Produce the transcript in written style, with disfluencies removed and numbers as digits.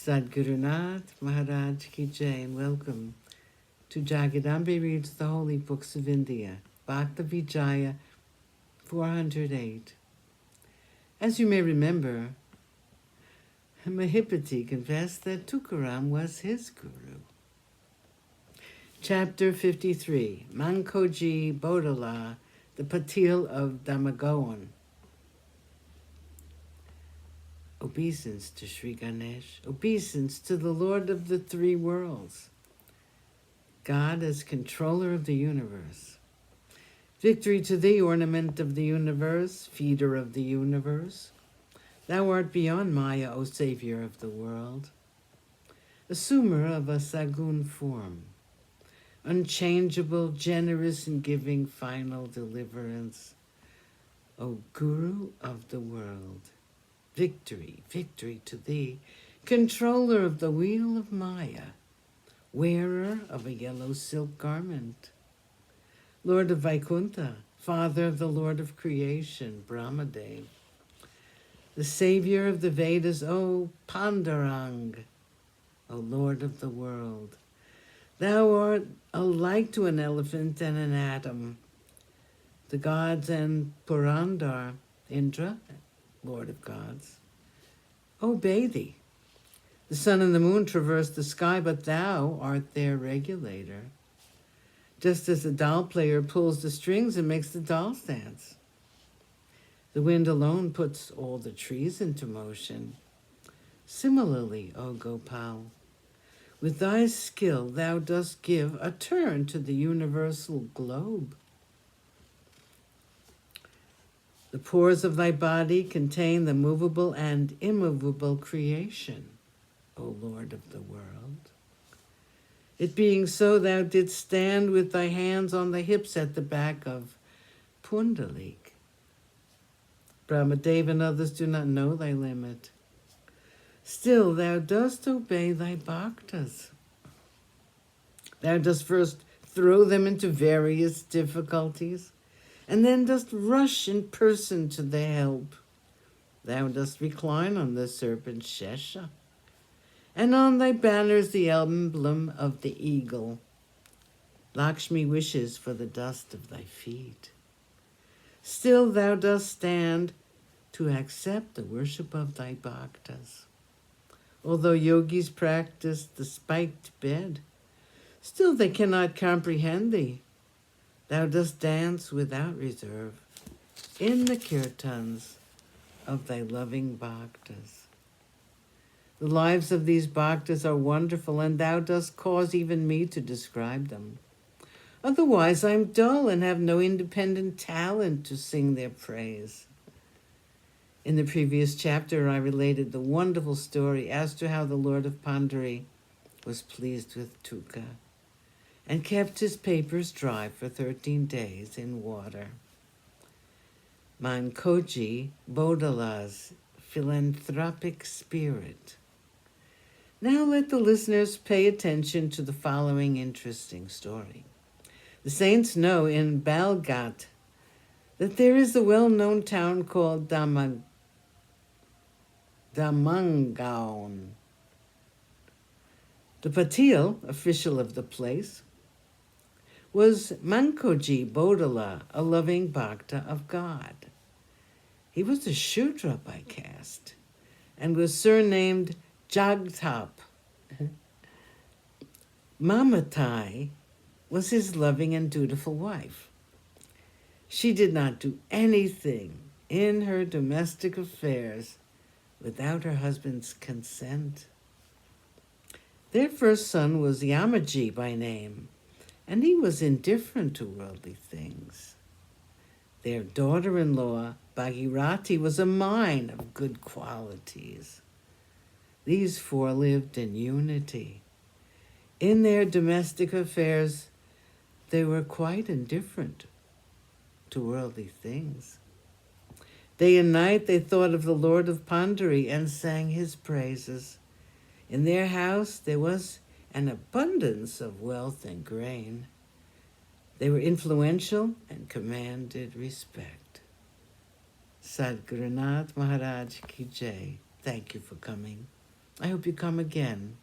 Sadgurunath Maharaj Ki Jai, and welcome to Jagadambe Reads the Holy Books of India, Bhaktavijaya408. As you may remember, Mahipati confessed that Tukaram was his guru. Chapter 53, Mankoji Bodala, the Patil of Damagoan. Obeisance to Sri Ganesh, obeisance to the Lord of the three worlds, God as controller of the universe. Victory to thee, ornament of the universe, feeder of the universe. Thou art beyond Maya, O Savior of the world, assumer of a Sagun form, unchangeable, generous in giving final deliverance, O Guru of the world. Victory, victory to thee, controller of the wheel of Maya, wearer of a yellow silk garment, Lord of Vaikuntha, father of the Lord of creation, Brahmadev, the savior of the Vedas, O Pandurang, O Lord of the world. Thou art alike to an elephant and an atom, the gods and Purandar, Indra, Lord of gods, obey thee. The sun and the moon traverse the sky, but thou art their regulator. Just as a doll player pulls the strings and makes the dolls dance. The wind alone puts all the trees into motion. Similarly, O Gopal, with thy skill thou dost give a turn to the universal globe. The pores of thy body contain the movable and immovable creation, O Lord of the world. It being so, thou didst stand with thy hands on the hips at the back of Pundalik. Brahmadev and others do not know thy limit. Still, thou dost obey thy bhaktas. Thou dost first throw them into various difficulties, and then dost rush in person to their help. Thou dost recline on the serpent Shesha, and on thy banners the emblem of the eagle. Lakshmi wishes for the dust of thy feet. Still thou dost stand to accept the worship of thy bhaktas. Although yogis practice the spiked bed, still they cannot comprehend thee. Thou dost dance without reserve in the kirtans of thy loving bhaktas. The lives of these bhaktas are wonderful, and thou dost cause even me to describe them. Otherwise I am dull and have no independent talent to sing their praise. In the previous chapter I related the wonderful story as to how the Lord of Panduri was pleased with Tuka and kept his papers dry for 13 days in water. Mankoji Bodala's philanthropic spirit. Now let the listeners pay attention to the following interesting story. The saints know in Balgat that there is a well-known town called Damangaon. The Patil, official of the place, was Mankoji Bodala, a loving bhakta of God. He was a Shudra by caste and was surnamed Jagtap. Mamatai was his loving and dutiful wife. She did not do anything in her domestic affairs without her husband's consent. Their first son was Yamaji by name, and he was indifferent to worldly things. Their daughter-in-law, Bhagirati, was a mine of good qualities. These four lived in unity. In their domestic affairs, they were quite indifferent to worldly things. Day and night they thought of the Lord of Panduri and sang his praises. In their house there was an abundance of wealth and grain. They were influential and commanded respect. Sadgurunath Maharaj Ki Jai. Thank you for coming. I hope you come again.